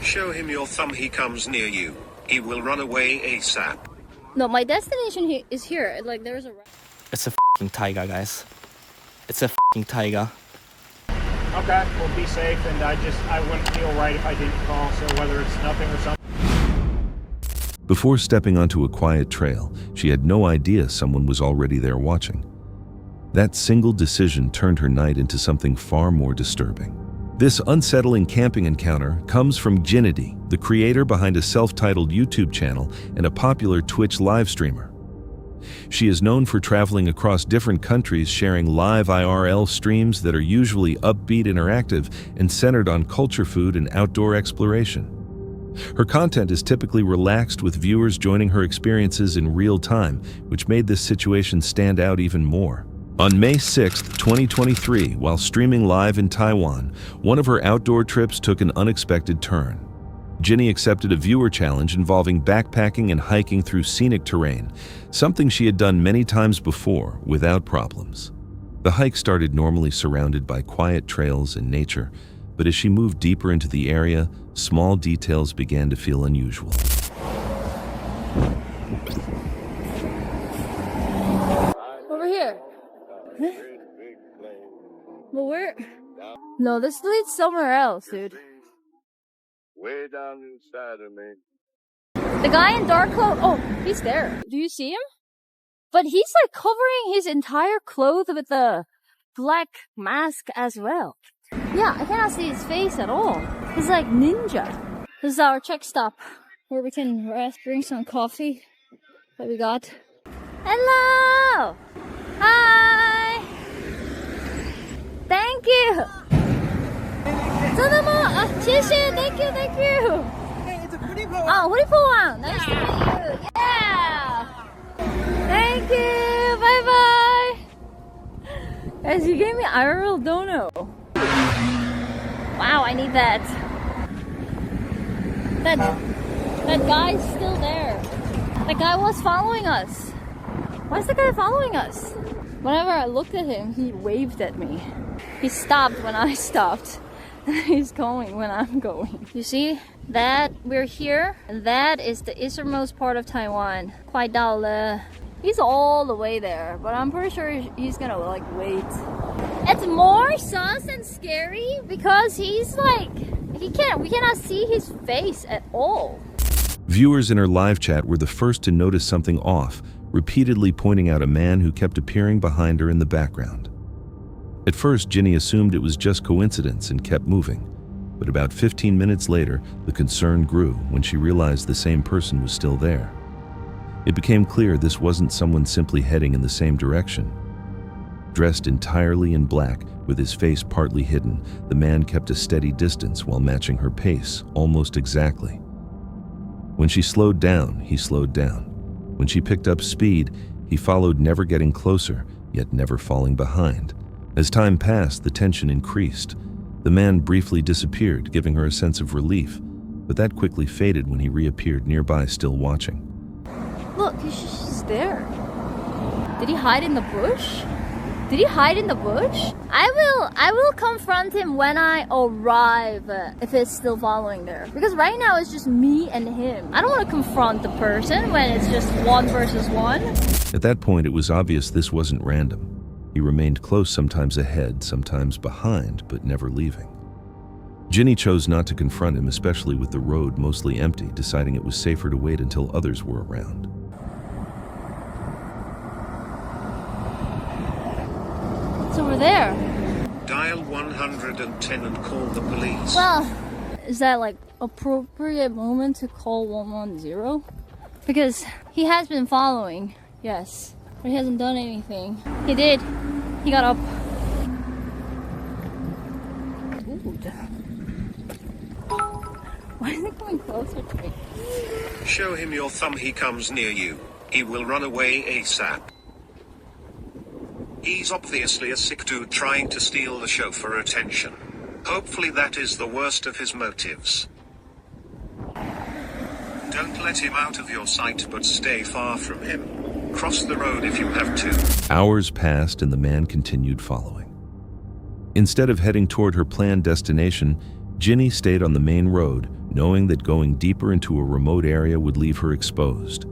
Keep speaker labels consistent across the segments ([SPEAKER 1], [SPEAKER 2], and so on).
[SPEAKER 1] Show him your thumb, he comes near you. He will run away ASAP.
[SPEAKER 2] No, my destination is here. Like, there's a...
[SPEAKER 3] It's a f***ing tiger, guys. It's a f***ing tiger.
[SPEAKER 4] Okay, well, be safe, and I wouldn't feel right if I didn't call, so whether it's nothing or something.
[SPEAKER 5] Before stepping onto a quiet trail, she had no idea someone was already there watching. That single decision turned her night into something far more disturbing. This unsettling camping encounter comes from Ginity, the creator behind a self-titled YouTube channel and a popular Twitch live streamer. She is known for traveling across different countries, sharing live IRL streams that are usually upbeat, interactive, and centered on culture, food, and outdoor exploration. Her content is typically relaxed, with viewers joining her experiences in real time, which made this situation stand out even more. On May 6, 2023, while streaming live in Taiwan, one of her outdoor trips took an unexpected turn. Ginny accepted a viewer challenge involving backpacking and hiking through scenic terrain, something she had done many times before without problems. The hike started normally surrounded by quiet trails and nature, but as she moved deeper into the area, small details began to feel unusual.
[SPEAKER 2] Over here. Huh? But where? No, this leads somewhere else, dude.
[SPEAKER 6] Way down inside of me.
[SPEAKER 2] The guy in dark clothes. Oh, he's there. Do you see him? But he's like covering his entire clothes with the black mask as well. Yeah, I cannot see his face at all. He's like ninja. This is our check stop where we can rest, drink some coffee that we got. Hello! Hi! Thank you! 真的吗？谢谢 thank you, thank you!
[SPEAKER 7] Hey, it's a pretty cool.
[SPEAKER 2] Pretty cool one! Nice to meet you! Yeah! Thank you! Bye bye! Guys, you gave me IRL dono. Wow, I need that. That guy's still there. That guy was following us. Why is the guy following us? Whenever I looked at him, he waved at me. He stopped when I stopped. He's going when I'm going. You see that we're here? And that is the easternmost part of Taiwan. Quite Daole. He's all the way there, but I'm pretty sure he's gonna like wait. It's more sus and scary because he's like, we cannot see his face at all.
[SPEAKER 5] Viewers in her live chat were the first to notice something off, repeatedly pointing out a man who kept appearing behind her in the background. At first, Ginny assumed it was just coincidence and kept moving, but about 15 minutes later, the concern grew when she realized the same person was still there. It became clear this wasn't someone simply heading in the same direction. Dressed entirely in black, with his face partly hidden, the man kept a steady distance while matching her pace, almost exactly. When she slowed down, he slowed down. When she picked up speed, he followed, never getting closer, yet never falling behind. As time passed, the tension increased. The man briefly disappeared, giving her a sense of relief, but that quickly faded when he reappeared nearby, still watching.
[SPEAKER 2] Look, he's just there. Did he hide in the bush? Did he hide in the bush? I will confront him when I arrive, if it's still following there. Because right now it's just me and him. I don't want to confront the person when it's just 1 versus 1.
[SPEAKER 5] At that point, it was obvious this wasn't random. He remained close, sometimes ahead, sometimes behind, but never leaving. Ginny chose not to confront him, especially with the road mostly empty, deciding it was safer to wait until others were around.
[SPEAKER 2] It's over there.
[SPEAKER 1] Dial 110 and call the police.
[SPEAKER 2] Well, is that like appropriate moment to call 110? Because he has been following, yes. But he hasn't done anything. He did. He got up. Dude. Why is it coming closer to me?
[SPEAKER 1] Show him your thumb, he comes near you. He will run away ASAP. He's obviously a sick dude trying to steal the show for attention. Hopefully that is the worst of his motives. Don't let him out of your sight, but stay far from him. Cross the road if you have to.
[SPEAKER 5] Hours passed and the man continued following. Instead of heading toward her planned destination, Ginny stayed on the main road, knowing that going deeper into a remote area would leave her exposed.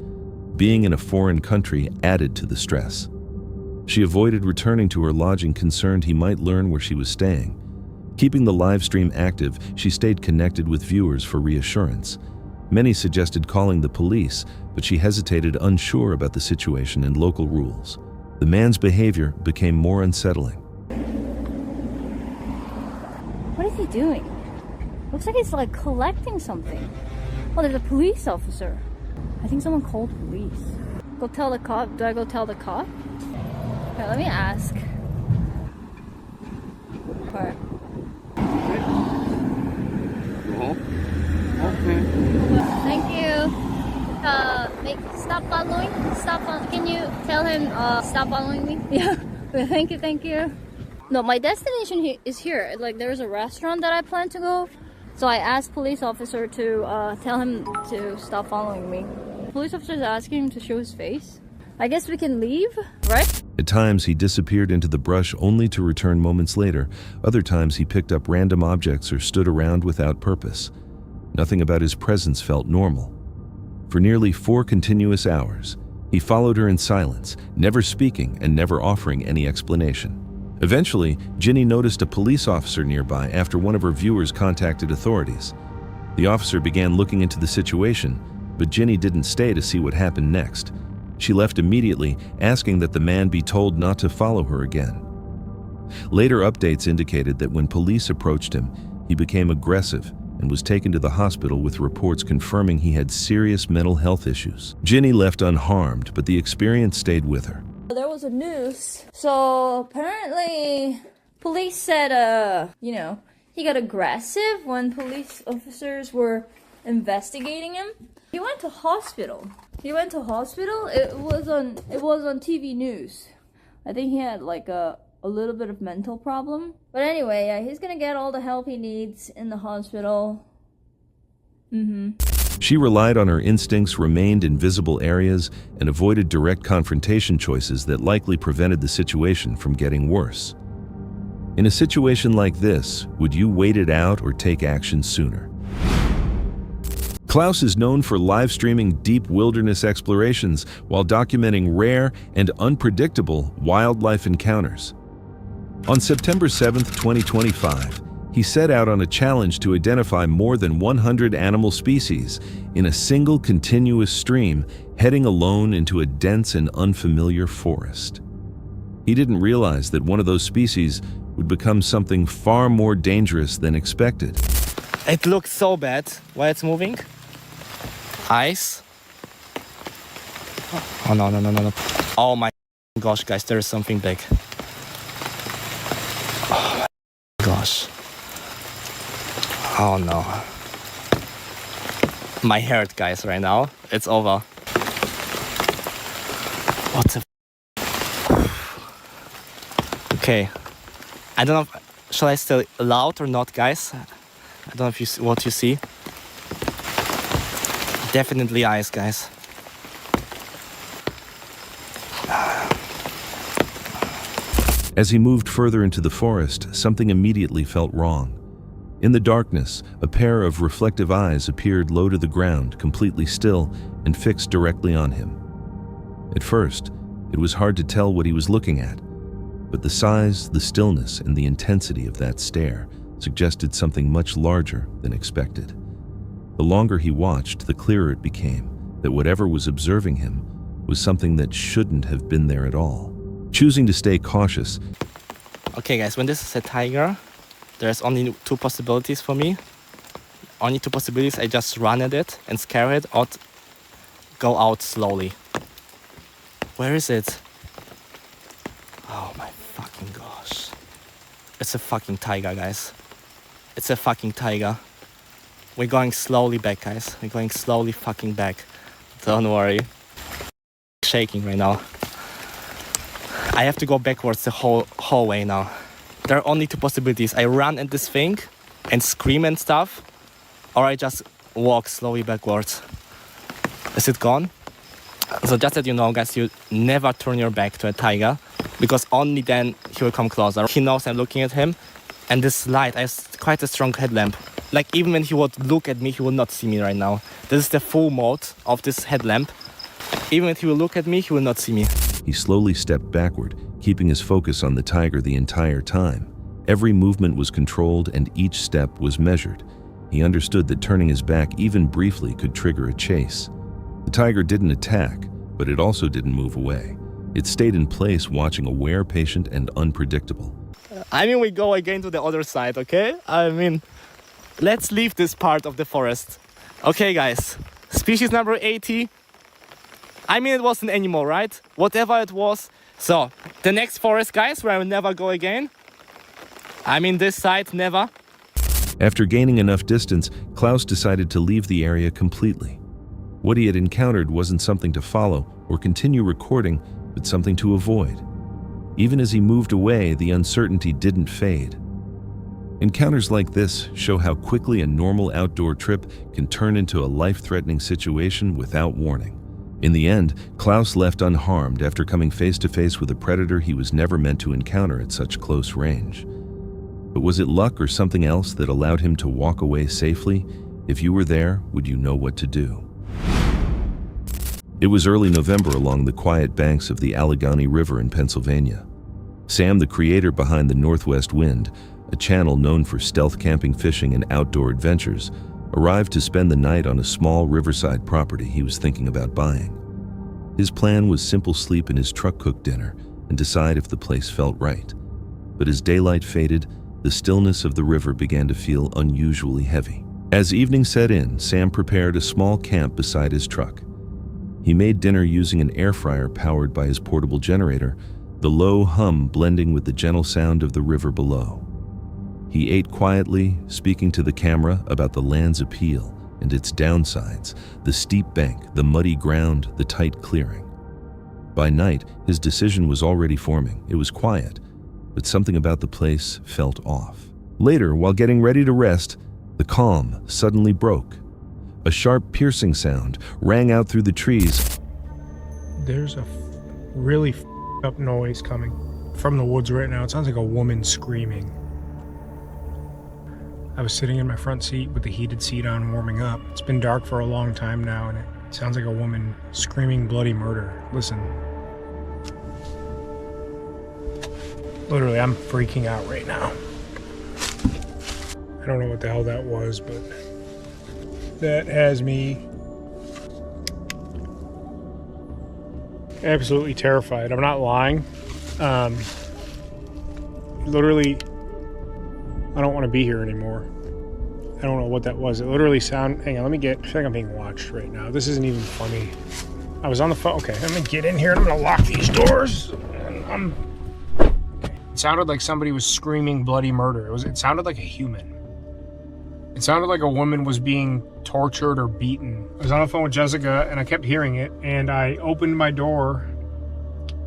[SPEAKER 5] Being in a foreign country added to the stress. She avoided returning to her lodging, concerned he might learn where she was staying. Keeping the live stream active, she stayed connected with viewers for reassurance. Many suggested calling the police, but she hesitated, unsure about the situation and local rules. The man's behavior became more unsettling.
[SPEAKER 2] What is he doing? Looks like he's like collecting something. Oh, there's a police officer. I think someone called police. Go tell the cop. Do I go tell the cop? Okay, let me ask. Alright.
[SPEAKER 7] Okay.
[SPEAKER 2] Thank you. Stop following. Can you tell him stop following me? Yeah. Thank you. No, my destination is here. Like, there's a restaurant that I plan to go. So I asked police officer to tell him to stop following me. Police officer is asking him to show his face. I guess we can leave, right?
[SPEAKER 5] At times, he disappeared into the brush only to return moments later. Other times, he picked up random objects or stood around without purpose. Nothing about his presence felt normal. For nearly 4 continuous hours, he followed her in silence, never speaking and never offering any explanation. Eventually, Ginny noticed a police officer nearby after one of her viewers contacted authorities. The officer began looking into the situation, but Ginny didn't stay to see what happened next. She left immediately, asking that the man be told not to follow her again. Later updates indicated that when police approached him, he became aggressive and was taken to the hospital with reports confirming he had serious mental health issues. Ginny left unharmed, but the experience stayed with her.
[SPEAKER 2] There was a news. So apparently police said, he got aggressive when police officers were investigating him. He went to hospital. It was on TV news. I think he had like a little bit of mental problem. But anyway, yeah, he's gonna get all the help he needs in the hospital.
[SPEAKER 5] She relied on her instincts, remained in visible areas, and avoided direct confrontation choices that likely prevented the situation from getting worse. In a situation like this, would you wait it out or take action sooner? Klaus is known for live streaming deep wilderness explorations while documenting rare and unpredictable wildlife encounters. On September 7, 2025, he set out on a challenge to identify more than 100 animal species in a single continuous stream, heading alone into a dense and unfamiliar forest. He didn't realize that one of those species would become something far more dangerous than expected.
[SPEAKER 3] It looks so bad while it's moving. Eyes. Oh no. Oh my gosh, guys, there is something big. Oh my gosh. Oh no. My heart, guys, right now. It's over. What the Okay. I don't know shall I stay loud or not, guys? I don't know if you see what you see. Definitely eyes, guys.
[SPEAKER 5] As he moved further into the forest, something immediately felt wrong. In the darkness, a pair of reflective eyes appeared low to the ground, completely still and fixed directly on him. At first, it was hard to tell what he was looking at, but the size, the stillness, and the intensity of that stare suggested something much larger than expected. The longer he watched, the clearer it became that whatever was observing him was something that shouldn't have been there at all. Choosing to stay cautious.
[SPEAKER 3] Okay, guys, when this is a tiger, there's only 2 possibilities for me. Only 2 possibilities. I just run at it and scare it, or go out slowly. Where is it? Oh my fucking gosh. It's a fucking tiger, guys. It's a fucking tiger. We're going slowly back, guys. We're going slowly fucking back. Don't worry. Shaking right now. I have to go backwards the whole way now. There are only 2 possibilities. I run at this thing and scream and stuff, or I just walk slowly backwards. Is it gone? So just that you know, guys, you never turn your back to a tiger, because only then he will come closer. He knows I'm looking at him, and this light, I have quite a strong headlamp. Like even when he would look at me, he would not see me right now. This is the full mode of this headlamp. Even when he will look at me, he will not see me.
[SPEAKER 5] He slowly stepped backward, keeping his focus on the tiger the entire time. Every movement was controlled and each step was measured. He understood that turning his back even briefly could trigger a chase. The tiger didn't attack, but it also didn't move away. It stayed in place, watching, aware, patient, and unpredictable.
[SPEAKER 3] I mean, we go again to the other side, okay? I mean, let's leave this part of the forest. Okay, guys, species number 80. I mean, it was an animal, right? Whatever it was. So, the next forest, guys, where I will never go again. I mean, this side, never.
[SPEAKER 5] After gaining enough distance, Klaus decided to leave the area completely. What he had encountered wasn't something to follow or continue recording, but something to avoid. Even as he moved away, the uncertainty didn't fade. Encounters like this show how quickly a normal outdoor trip can turn into a life-threatening situation without warning. In the end, Klaus left unharmed after coming face-to-face with a predator he was never meant to encounter at such close range. But was it luck or something else that allowed him to walk away safely? If you were there, would you know what to do? It was early November along the quiet banks of the Allegheny River in Pennsylvania. Sam, the creator behind the Northwest Wind, a channel known for stealth camping, fishing, and outdoor adventures, arrived to spend the night on a small riverside property he was thinking about buying. His plan was simple: sleep in his truck-cooked dinner and decide if the place felt right. But as daylight faded, the stillness of the river began to feel unusually heavy. As evening set in, Sam prepared a small camp beside his truck. He made dinner using an air fryer powered by his portable generator, the low hum blending with the gentle sound of the river below. He ate quietly, speaking to the camera about the land's appeal and its downsides, the steep bank, the muddy ground, the tight clearing. By night, his decision was already forming. It was quiet, but something about the place felt off. Later, while getting ready to rest, the calm suddenly broke. A sharp, piercing sound rang out through the trees.
[SPEAKER 4] There's a really up noise coming from the woods right now. It sounds like a woman screaming. I was sitting in my front seat with the heated seat on, warming up. It's been dark for a long time now, and it sounds like a woman screaming bloody murder. Listen. Literally, I'm freaking out right now. I don't know what the hell that was, but that has me absolutely terrified. I'm not lying. Literally, I don't want to be here anymore. I don't know what that was. It literally sounded... Hang on, I feel like I'm being watched right now. This isn't even funny. I was on the phone. Okay, I'm going to get in here and I'm going to lock these doors. And okay. It sounded like somebody was screaming bloody murder. It sounded like a human. It sounded like a woman was being tortured or beaten. I was on the phone with Jessica and I kept hearing it, and I opened my door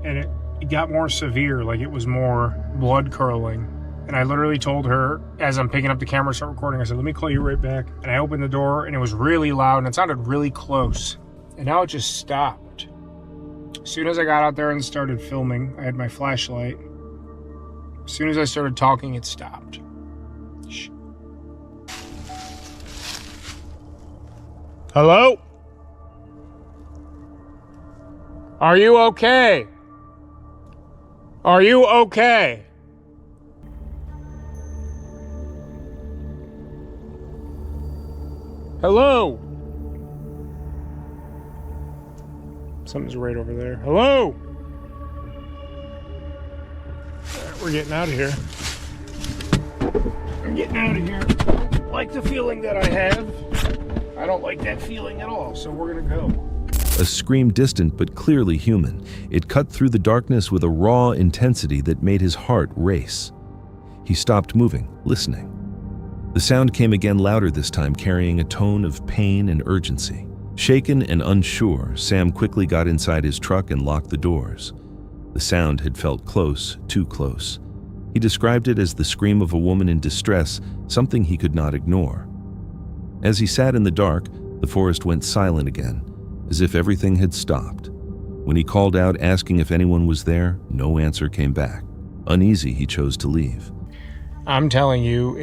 [SPEAKER 4] and it got more severe, like it was more blood curdling. And I literally told her, as I'm picking up the camera to start recording, I said, let me call you right back. And I opened the door and it was really loud and it sounded really close. And now it just stopped. As soon as I got out there and started filming, I had my flashlight. As soon as I started talking, it stopped. Shh. Hello? Are you okay? Are you okay? Hello? Something's right over there. Hello? Alright, we're getting out of here. I'm getting out of here. I don't like the feeling that I have. I don't like that feeling at all, so we're gonna go.
[SPEAKER 5] A scream distant but clearly human. It cut through the darkness with a raw intensity that made his heart race. He stopped moving, listening. The sound came again, louder this time, carrying a tone of pain and urgency. Shaken and unsure, Sam quickly got inside his truck and locked the doors. The sound had felt close, too close. He described it as the scream of a woman in distress, something he could not ignore. As he sat in the dark, the forest went silent again, as if everything had stopped. When he called out, asking if anyone was there, no answer came back. Uneasy, he chose to leave.
[SPEAKER 4] I'm telling you,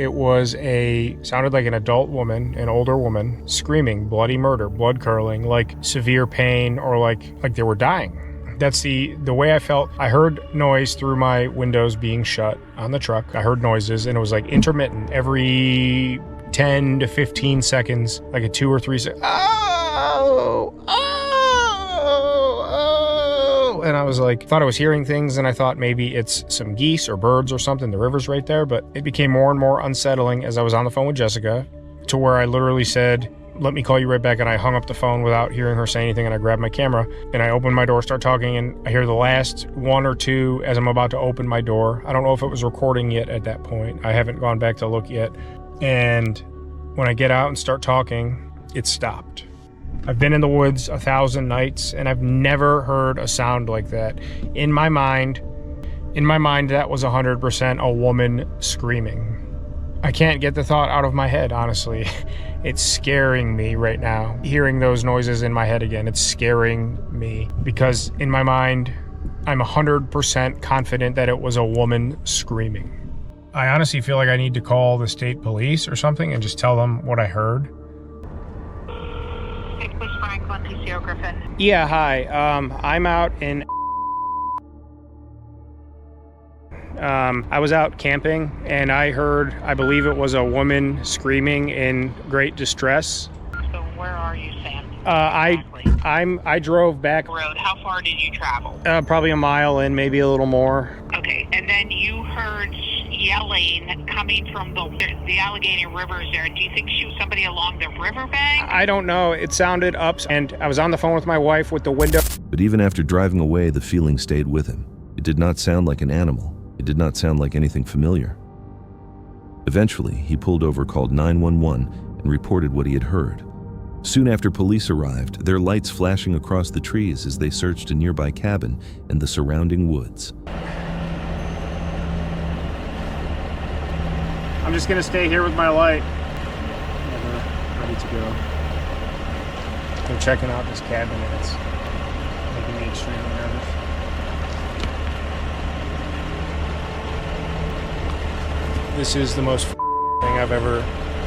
[SPEAKER 4] sounded like an adult woman, an older woman, screaming bloody murder, blood curdling, like severe pain, or like they were dying. That's the way I felt. I heard noise through my windows being shut on the truck. I heard noises, and it was like intermittent every 10 to 15 seconds, like a 2 or 3 seconds. And I was like, thought I was hearing things, and I thought maybe it's some geese or birds or something. The river's right there, but it became more and more unsettling as I was on the phone with Jessica, to where I literally said, let me call you right back, and I hung up the phone without hearing her say anything, and I grabbed my camera, and I opened my door, start talking, and I hear the last 1 or 2 as I'm about to open my door. I don't know if it was recording yet at that point. I haven't gone back to look yet. And when I get out and start talking, it stopped. I've been in the woods 1,000 nights, and I've never heard a sound like that. In my mind, that was 100% a woman screaming. I can't get the thought out of my head, honestly. It's scaring me right now. Hearing those noises in my head again, it's scaring me. Because in my mind, I'm 100% confident that it was a woman screaming. I honestly feel like I need to call the state police or something and just tell them what I heard.
[SPEAKER 7] Franklin, TCO Griffin.
[SPEAKER 4] Yeah, hi. I'm out in... I was out camping, and I heard, I believe it was a woman screaming in great distress.
[SPEAKER 7] So where are you, Sam?
[SPEAKER 4] I drove back...
[SPEAKER 7] Road. How far did you travel?
[SPEAKER 4] Probably a mile in, maybe a little more.
[SPEAKER 7] Okay, and then you heard yelling coming from the Allegheny Rivers there. Do you think she was somebody along the riverbank?
[SPEAKER 4] I don't know. It sounded up, and I was on the phone with my wife with the window.
[SPEAKER 5] But even after driving away, the feeling stayed with him. It did not sound like an animal. It did not sound like anything familiar. Eventually, he pulled over, called 911, and reported what he had heard. Soon after police arrived, their lights flashing across the trees as they searched a nearby cabin and the surrounding woods.
[SPEAKER 4] I'm just gonna stay here with my light. Ready to go. I'm checking out this cabin, and it's making me extremely nervous. This is the most thing I've ever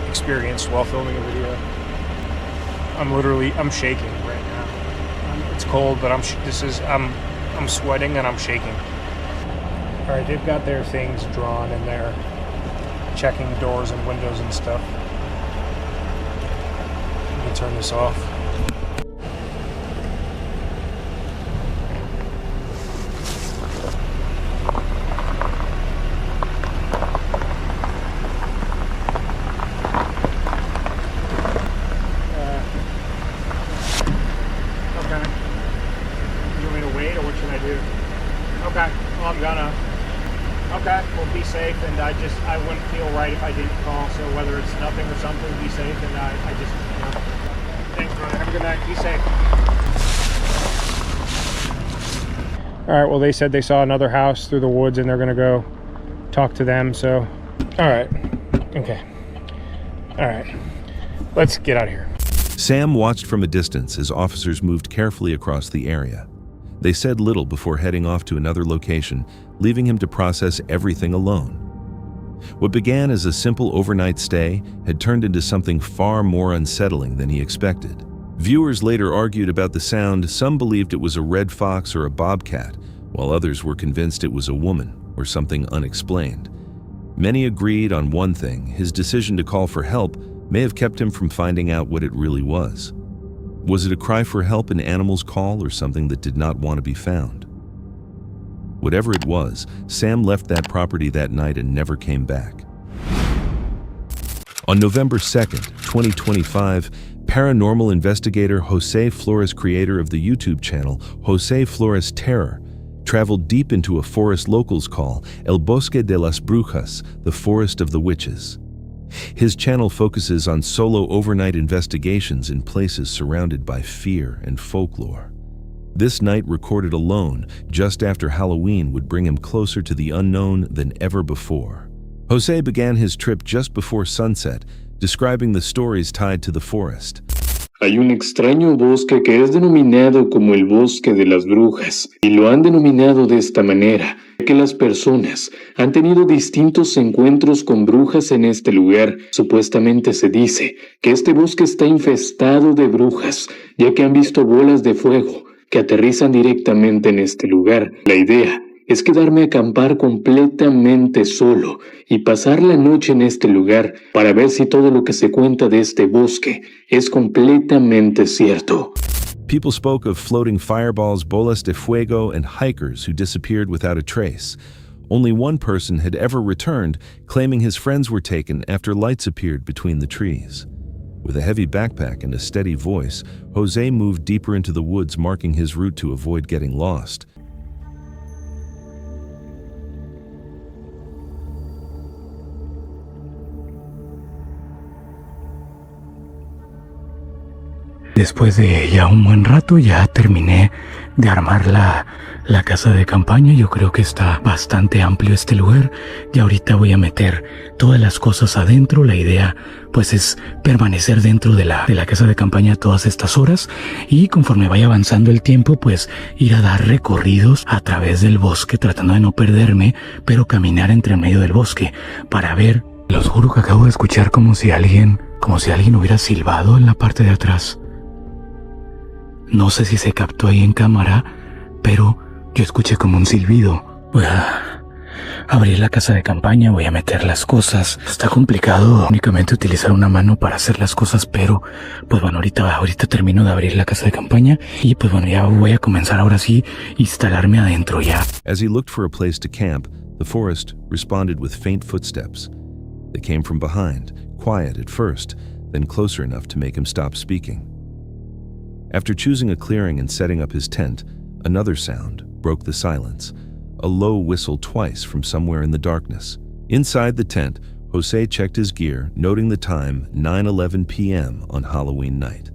[SPEAKER 4] experienced while filming a video. I'm shaking right now. It's cold, but I'm sweating and I'm shaking. All right, they've got their things drawn in there, checking doors and windows and stuff. Let me turn this off. Okay, well, be safe, and I wouldn't feel right if I didn't call, so whether it's nothing or something, be safe, and I just, thanks, brother, have a good night, be safe. All right, well, they said they saw another house through the woods, and they're gonna go talk to them, so, all right, okay, all right, let's get out of here.
[SPEAKER 5] Sam watched from a distance as officers moved carefully across the area. They said little before heading off to another location, leaving him to process everything alone. What began as a simple overnight stay had turned into something far more unsettling than he expected. Viewers later argued about the sound. Some believed it was a red fox or a bobcat, while others were convinced it was a woman or something unexplained. Many agreed on one thing: his decision to call for help may have kept him from finding out what it really was. Was it a cry for help, an animal's call, or something that did not want to be found? Whatever it was, Sam left that property that night and never came back. On November 2nd, 2025, paranormal investigator Jose Flores, creator of the YouTube channel Jose Flores Terror, traveled deep into a forest locals call El Bosque de las Brujas, the Forest of the Witches. His channel focuses on solo overnight investigations in places surrounded by fear and folklore. This night, recorded alone just after Halloween, would bring him closer to the unknown than ever before. Jose began his trip just before sunset, describing the stories tied to the forest.
[SPEAKER 8] Hay un extraño bosque que es denominado como el bosque de las brujas, y lo han denominado de esta manera, ya que las personas han tenido distintos encuentros con brujas en este lugar. Supuestamente se dice que este bosque está infestado de brujas, ya que han visto bolas de fuego que aterrizan directamente en este lugar. La idea es quedarme a acampar completamente solo y pasar la noche en este lugar para ver si todo lo que se cuenta de este bosque es completamente cierto.
[SPEAKER 5] People spoke of floating fireballs, bolas de fuego, and hikers who disappeared without a trace. Only one person had ever returned, claiming his friends were taken after lights appeared between the trees. With a heavy backpack and a steady voice, Jose moved deeper into the woods, marking his route to avoid getting lost.
[SPEAKER 9] Después de ya un buen rato ya terminé de armar la casa de campaña. Yo creo que está bastante amplio este lugar y ahorita voy a meter todas las cosas adentro. La idea pues es permanecer dentro de la casa de campaña todas estas horas y conforme vaya avanzando el tiempo pues ir a dar recorridos a través del bosque tratando de no perderme, pero caminar entre medio del bosque para ver. Los juro que acabo de escuchar como si alguien hubiera silbado en la parte de atrás. No sé si se captó ahí en cámara, pero yo escuché como un silbido. Voy a abrir la casa de campaña, voy a meter las cosas. Está complicado únicamente utilizar una mano para hacer las cosas, pero pues bueno, ahorita termino de abrir la casa de campaña y pues bueno, ya voy a comenzar ahora sí instalarme adentro ya.
[SPEAKER 5] As he looked for a place to camp, the forest responded with faint footsteps. They came from behind, quiet at first, then closer enough to make him stop speaking. After choosing a clearing and setting up his tent, another sound broke the silence, a low whistle twice from somewhere in the darkness. Inside the tent, Jose checked his gear, noting the time 9:11 p.m. on Halloween night.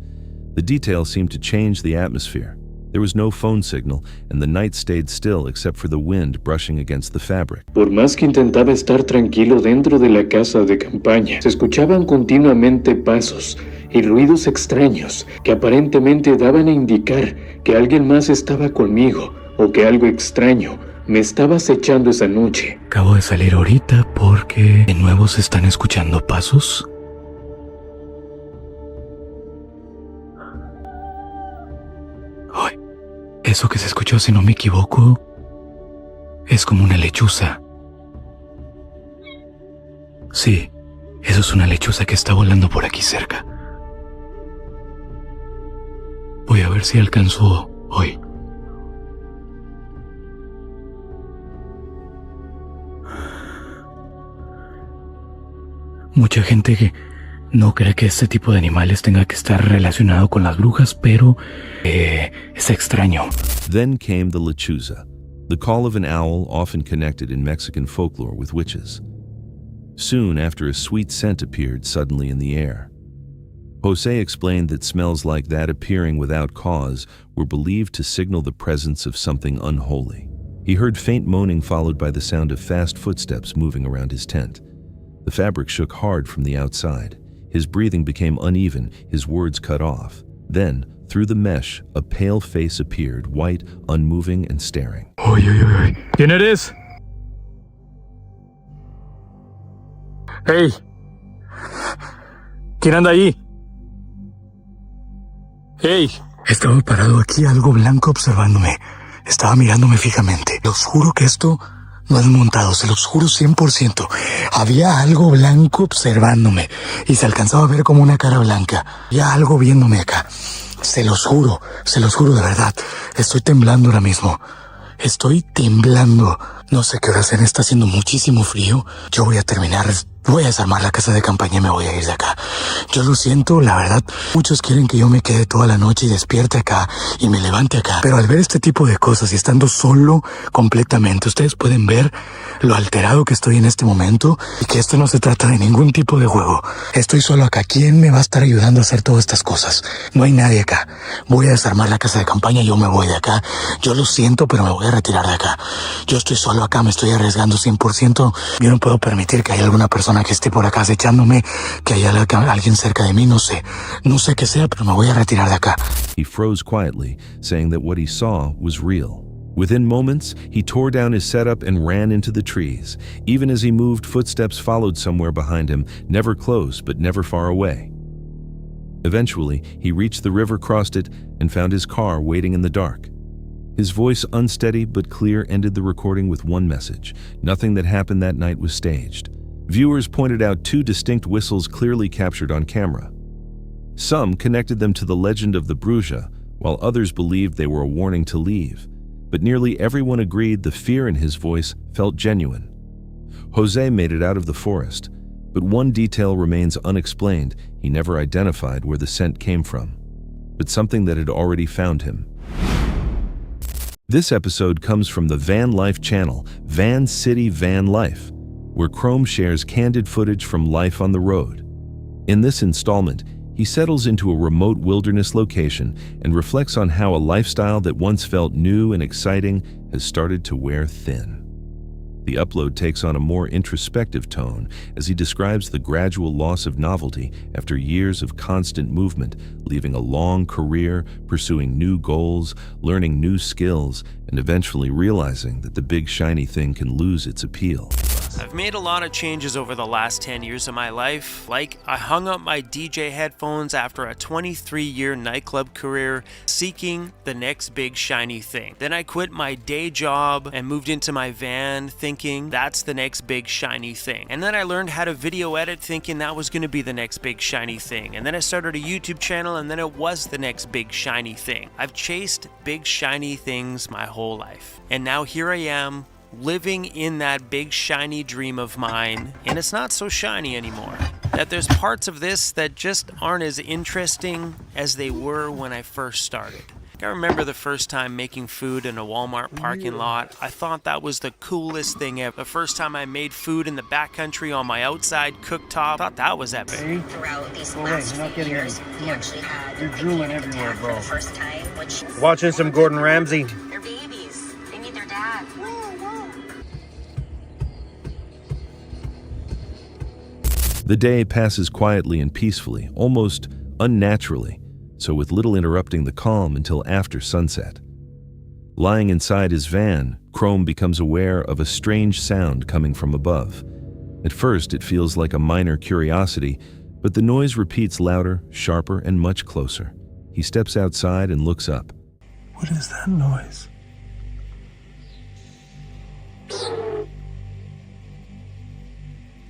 [SPEAKER 5] The details seemed to change the atmosphere. There was no phone signal, and the night stayed still except for the wind brushing against the fabric.
[SPEAKER 8] Por más que intentaba estar tranquilo dentro de la casa de campaña, se escuchaban continuamente pasos y ruidos extraños que aparentemente daban a indicar que alguien más estaba conmigo o que algo extraño me estaba acechando esa noche.
[SPEAKER 9] Acabo de salir ahorita porque de nuevo se están escuchando pasos. Ay, eso que se escuchó, si no me equivoco, es como una lechuza. Sí, eso es una lechuza que está volando por aquí cerca. Voy a ver si alcanzo hoy. Mucha gente que no cree que este tipo de animales tenga que estar relacionado con las brujas, pero es extraño.
[SPEAKER 5] Then came the lechuza, the call of an owl often connected in Mexican folklore with witches. Soon after, a sweet scent appeared suddenly in the air. Jose explained that smells like that appearing without cause were believed to signal the presence of something unholy. He heard faint moaning followed by the sound of fast footsteps moving around his tent. The fabric shook hard from the outside. His breathing became uneven, his words cut off. Then, through the mesh, a pale face appeared, white, unmoving, and staring.
[SPEAKER 9] Oy, oy, oy. ¿Quién eres? ¡Hey! ¿Quién anda ahí? ¡Hey! Estaba parado aquí, algo blanco observándome. Estaba mirándome fijamente. Los juro que esto no es montado, se los juro 100%. Había algo blanco observándome y se alcanzaba a ver como una cara blanca. Había algo viéndome acá. Se los juro de verdad. Estoy temblando ahora mismo. Estoy temblando. No sé qué hora sean, está haciendo muchísimo frío. Yo voy a terminar, voy a desarmar la casa de campaña y me voy a ir de acá. Yo lo siento, la verdad. Muchos quieren que yo me quede toda la noche y despierte acá y me levante acá. Pero al ver este tipo de cosas y estando solo completamente, ustedes pueden ver lo alterado que estoy en este momento y que esto no se trata de ningún tipo de juego. Estoy solo acá. ¿Quién me va a estar ayudando a hacer todas estas cosas? No hay nadie acá. Voy a desarmar la casa de campaña y yo me voy de acá. Yo lo siento, pero me voy a retirar de acá. Yo estoy solo solo acá, me estoy arriesgando 100%. Yo no puedo permitir que haya alguna persona que esté por acá acechándome, que haya alguien cerca de mí, no sé qué sea, pero me voy a retirar de acá.
[SPEAKER 5] He froze quietly, saying that what he saw was real. Within moments, he tore down his setup and ran into the trees. Even as he moved, footsteps followed somewhere behind him, never close but never far away. Eventually, he reached the river, crossed it, and found his car waiting in the dark. His voice, unsteady but clear, ended the recording with one message. Nothing that happened that night was staged. Viewers pointed out 2 distinct whistles clearly captured on camera. Some connected them to the legend of the Bruja, while others believed they were a warning to leave. But nearly everyone agreed the fear in his voice felt genuine. Jose made it out of the forest, but one detail remains unexplained. He never identified where the scent came from, but something that had already found him. This episode comes from the Van Life channel, Van City Van Life, where Chrome shares candid footage from life on the road. In this installment, he settles into a remote wilderness location and reflects on how a lifestyle that once felt new and exciting has started to wear thin. The upload takes on a more introspective tone as he describes the gradual loss of novelty after years of constant movement, leaving a long career, pursuing new goals, learning new skills, and eventually realizing that the big shiny thing can lose its appeal.
[SPEAKER 10] I've made a lot of changes over the last 10 years of my life. Like, I hung up my DJ headphones after a 23-year nightclub career seeking the next big shiny thing. Then I quit my day job and moved into my van thinking that's the next big shiny thing. And then I learned how to video edit thinking that was going to be the next big shiny thing. And then I started a YouTube channel and then it was the next big shiny thing. I've chased big shiny things my whole life. And now here I am, living in that big shiny dream of mine, and it's not so shiny anymore. That there's parts of this that just aren't as interesting as they were when I first started. I remember the first time making food in a Walmart parking lot. I thought that was the coolest thing ever. The first time I made food in the backcountry on my outside cooktop, I thought that was epic.
[SPEAKER 11] Throughout these last few years, he actually had
[SPEAKER 12] You're drooling everywhere,
[SPEAKER 11] for
[SPEAKER 12] bro.
[SPEAKER 11] the first time, which
[SPEAKER 12] Watching some Gordon Ramsay.
[SPEAKER 11] they're babies. They need their dad.
[SPEAKER 5] The day passes quietly and peacefully, almost unnaturally, so with little interrupting the calm until after sunset. Lying inside his van, Chrome becomes aware of a strange sound coming from above. At first, it feels like a minor curiosity, but the noise repeats louder, sharper, and much closer. He steps outside and looks up.
[SPEAKER 9] What is that noise?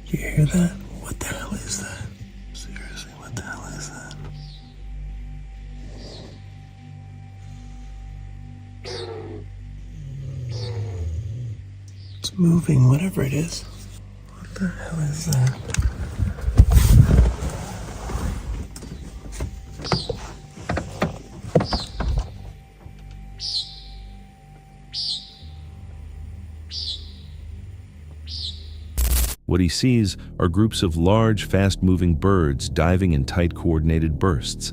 [SPEAKER 9] You hear that? What the hell is that? Seriously, what the hell is that? It's moving, whatever it is. What the hell is that?
[SPEAKER 5] What he sees are groups of large, fast-moving birds diving in tight, coordinated bursts.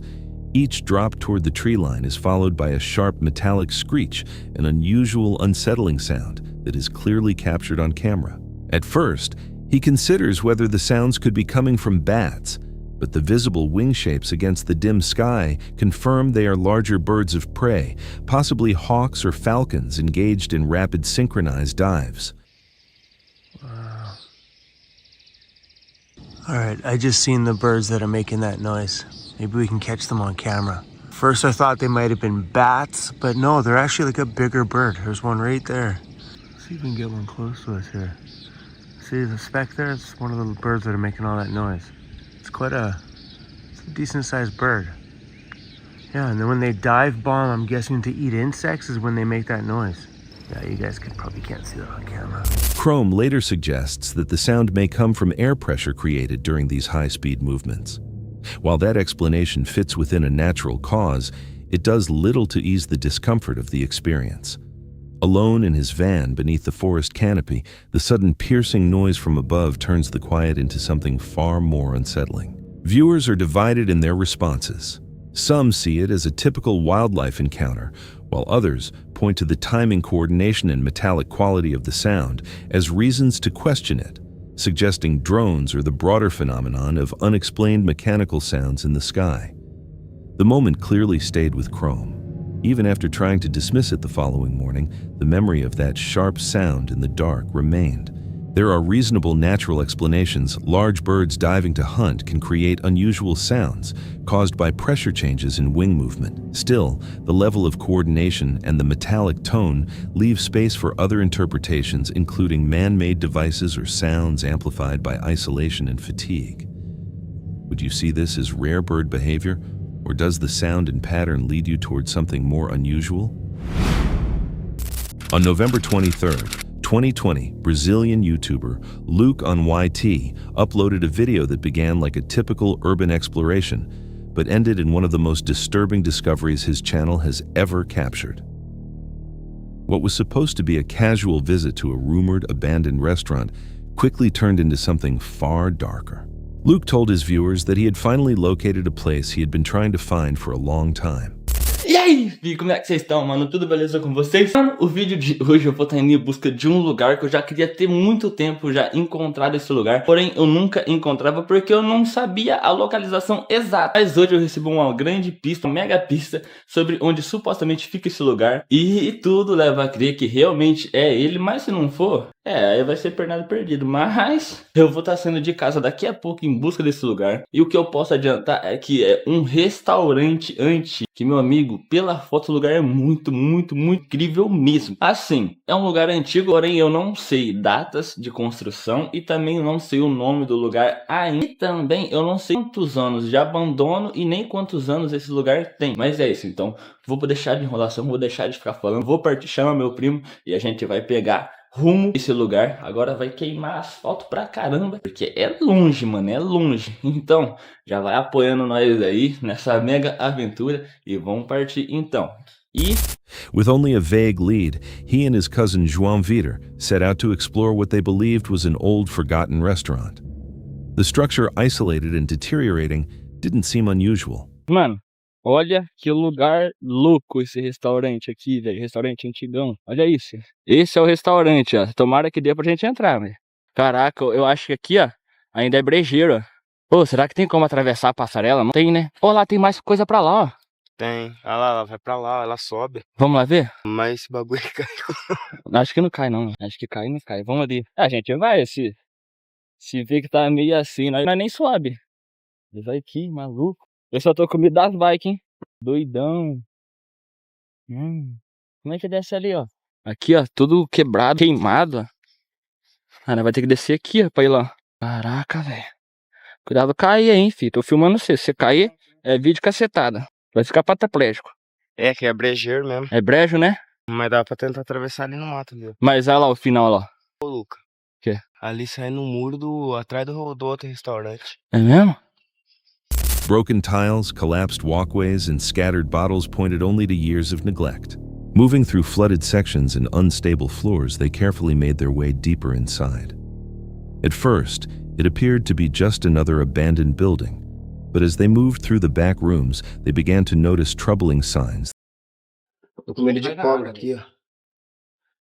[SPEAKER 5] Each drop toward the tree line is followed by a sharp, metallic screech, an unusual, unsettling sound that is clearly captured on camera. At first, he considers whether the sounds could be coming from bats, but the visible wing shapes against the dim sky confirm they are larger birds of prey, possibly hawks or falcons engaged in rapid, synchronized dives.
[SPEAKER 10] Alright, I just seen the birds that are making that noise. Maybe we can catch them on camera. First I thought they might have been bats, but no, they're actually like a bigger bird. There's one right there. Let's see if we can get one close to us here. See the speck there? It's one of the birds that are making all that noise. It's a decent sized bird. Yeah, and then when they dive bomb, I'm guessing to eat insects is when they make that noise. Yeah, you guys probably can't see that on camera.
[SPEAKER 5] Chrome later suggests that the sound may come from air pressure created during these high-speed movements. While that explanation fits within a natural cause, it does little to ease the discomfort of the experience. Alone in his van beneath the forest canopy, the sudden piercing noise from above turns the quiet into something far more unsettling. Viewers are divided in their responses. Some see it as a typical wildlife encounter, while others point to the timing, coordination, and metallic quality of the sound as reasons to question it, suggesting drones or the broader phenomenon of unexplained mechanical sounds in the sky. The moment clearly stayed with Chrome. Even after trying to dismiss it the following morning, the memory of that sharp sound in the dark remained. There are reasonable natural explanations. Large birds diving to hunt can create unusual sounds caused by pressure changes in wing movement. Still, the level of coordination and the metallic tone leave space for other interpretations, including man-made devices or sounds amplified by isolation and fatigue. Would you see this as rare bird behavior, or does the sound and pattern lead you towards something more unusual? On November 23rd, 2020, Brazilian YouTuber Luke on YT uploaded a video that began like a typical urban exploration, but ended in one of the most disturbing discoveries his channel has ever captured. What was supposed to be a casual visit to a rumored abandoned restaurant quickly turned into something far darker. Luke told his viewers that he had finally located a place he had been trying to find for a long time.
[SPEAKER 13] E aí, Vi, como é que vocês estão, mano? Tudo beleza com vocês? Mano, o vídeo de hoje eu vou estar indo em busca de um lugar que eu já queria ter muito tempo já encontrado esse lugar. Porém, eu nunca encontrava porque eu não sabia a localização exata. Mas hoje eu recebi uma grande pista, uma mega pista sobre onde supostamente fica esse lugar. E tudo leva a crer que realmente é ele, mas se não for, aí vai ser pernado perdido. Mas eu vou estar saindo de casa daqui a pouco em busca desse lugar. E o que eu posso adiantar é que é um restaurante antigo. Que, meu amigo, pela foto o lugar é muito incrível mesmo. Assim, é um lugar antigo, porém eu não sei datas de construção e também não sei o nome do lugar ainda. E também eu não sei quantos anos de abandono e nem quantos anos esse lugar tem. Mas é isso, então vou deixar de enrolação, vou deixar de ficar falando, vou partir, chama meu primo e a gente vai pegar rumo esse lugar. Agora vai queimar asfalto pra caramba, porque é longe, mano, é longe. Então, já vai apoiando nós aí nessa mega aventura e vamos partir então.
[SPEAKER 5] With only a vague lead, he and his cousin João Vitor set out to explore what they believed was an old, forgotten restaurant. The structure, isolated and deteriorating, didn't seem unusual.
[SPEAKER 13] Mano, olha que lugar louco esse restaurante aqui, velho. Restaurante antigão. Olha isso. Esse é o restaurante, ó. Tomara que dê pra gente entrar, velho. Caraca, eu acho que aqui, ó, ainda é brejeiro, ó. Pô, será que tem como atravessar a passarela? Não tem, né? Ó, lá tem mais coisa pra lá, ó.
[SPEAKER 12] Tem. Olha lá, ela vai pra lá, ela sobe.
[SPEAKER 13] Vamos lá ver?
[SPEAKER 12] Mas esse bagulho cai.
[SPEAKER 13] Acho que não cai, não. Acho que cai, não cai. Vamos ali. A gente vai, se vê que tá meio assim, nós nem sobe. Vai aqui, maluco. Eu só tô com medo das bikes, hein? Doidão. Como é que desce ali, ó? Aqui, ó, tudo quebrado, queimado, ó. Ah, nós vai ter que descer aqui, ó, pra ir lá. Caraca, velho. Cuidado cair, hein, filho. Tô filmando você. Se você cair, é vídeo cacetada. Vai ficar paraplégico.
[SPEAKER 12] É, que é brejeiro mesmo.
[SPEAKER 13] É brejo, né?
[SPEAKER 12] Mas dá pra tentar atravessar ali no mato, viu?
[SPEAKER 13] Mas olha lá o final, ó.
[SPEAKER 12] Ô, Luca.
[SPEAKER 13] Que?
[SPEAKER 12] Ali sai no muro atrás do outro restaurante.
[SPEAKER 13] É mesmo?
[SPEAKER 5] Broken tiles, collapsed walkways, and scattered bottles pointed only to years of neglect. Moving through flooded sections and unstable floors, they carefully made their way deeper inside. At first, it appeared to be just another abandoned building, but as they moved through the back rooms, they began to notice troubling signs.
[SPEAKER 12] Tô com medo de cobra aqui, ó.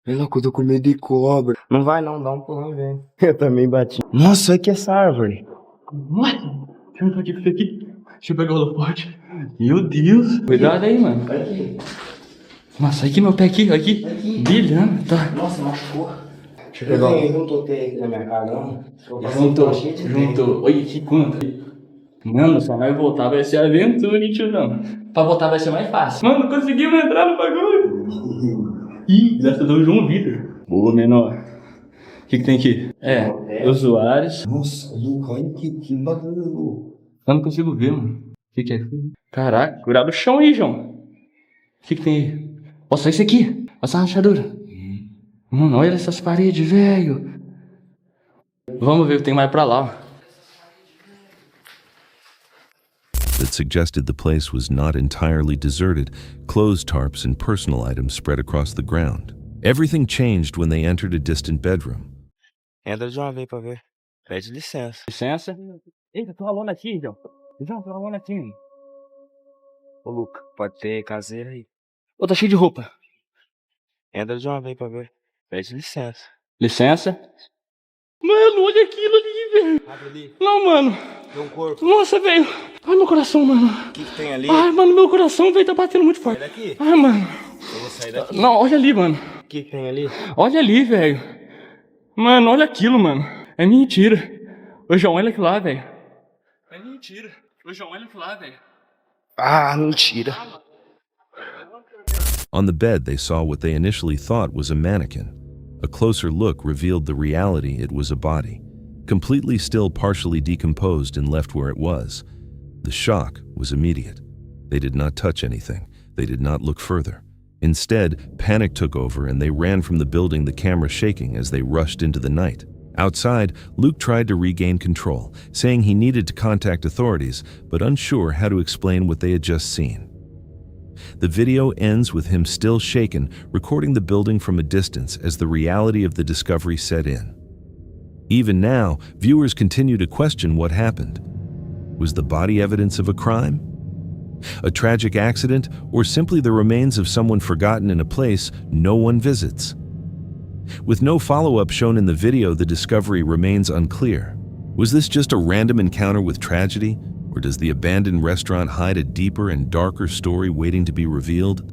[SPEAKER 12] Vem louco, tô com medo de cobra. Não vai não, dá um pulão e vem. Eu também bati. Nossa, olha que essa árvore.
[SPEAKER 13] Nossa, deixa eu ver aqui. Deixa eu pegar o holofote. Meu Deus. Cuidado aí, mano. Nossa, aqui meu pé aqui. Brilhando, tá.
[SPEAKER 12] Nossa, machucou.
[SPEAKER 13] Deixa eu pegar.
[SPEAKER 12] Eu não tô aqui na minha cara, não.
[SPEAKER 13] Juntou. Olha que conta. Mano, só vai voltar, vai ser aventura, hein, tiozão. Pra voltar vai ser mais fácil. Mano, conseguimos entrar no bagulho. Ih, graças a Deus, João Vitor. Boa, menor. O que tem aqui? Usuários.
[SPEAKER 12] Nossa, Luca, olha que bagulho.
[SPEAKER 13] Eu não consigo ver, mano. O que é? Caraca, cuidado do chão aí, João. O que tem aí? Nossa, esse aqui. Essa rachadura. Mano, olha essas paredes, velho. Vamos ver o que tem mais pra lá, ó.
[SPEAKER 5] That suggested the place was not entirely deserted, clothes tarps and personal items spread across the ground. Everything changed when they entered a distant bedroom.
[SPEAKER 12] Entra de uma vez pra ver. Pede licença.
[SPEAKER 13] Licença. Eita, tô rolando aqui, João. João, tô rolando aqui.
[SPEAKER 12] Ô, Luca, pode ter caseira aí.
[SPEAKER 13] Ô, tá cheio de roupa.
[SPEAKER 12] Entra de uma vez pra ver. Pede licença.
[SPEAKER 13] Licença. Mano, olha aquilo ali, velho.
[SPEAKER 12] Abre ali.
[SPEAKER 13] Não, mano.
[SPEAKER 12] Tem um corpo.
[SPEAKER 13] Nossa, velho. Ai, meu coração, mano.
[SPEAKER 12] O que tem ali?
[SPEAKER 13] Ai, mano, meu coração, velho, tá batendo muito forte.
[SPEAKER 12] Sai daqui.
[SPEAKER 13] Ai, mano.
[SPEAKER 12] Eu vou sair daqui.
[SPEAKER 13] Não, olha ali, mano.
[SPEAKER 12] O que tem ali?
[SPEAKER 13] Olha ali, velho. Mano, olha aquilo, mano. É mentira. Ô, João, olha aquilo lá, velho. É mentira. Ô, João, olha aquilo lá, velho.
[SPEAKER 12] Ah, mentira.
[SPEAKER 5] On the bed, they saw what they initially thought was a mannequin. A closer look revealed the reality it was a body, completely still, partially decomposed and left where it was. The shock was immediate. They did not touch anything. They did not look further. Instead, panic took over and they ran from the building, the camera shaking as they rushed into the night. Outside, Luke tried to regain control, saying he needed to contact authorities, but unsure how to explain what they had just seen. The video ends with him still shaken, recording the building from a distance as the reality of the discovery set in. Even now, viewers continue to question what happened. Was the body evidence of a crime? A tragic accident, or simply the remains of someone forgotten in a place no one visits? With no follow-up shown in the video, the discovery remains unclear. Was this just a random encounter with tragedy, or does the abandoned restaurant hide a deeper and darker story waiting to be revealed?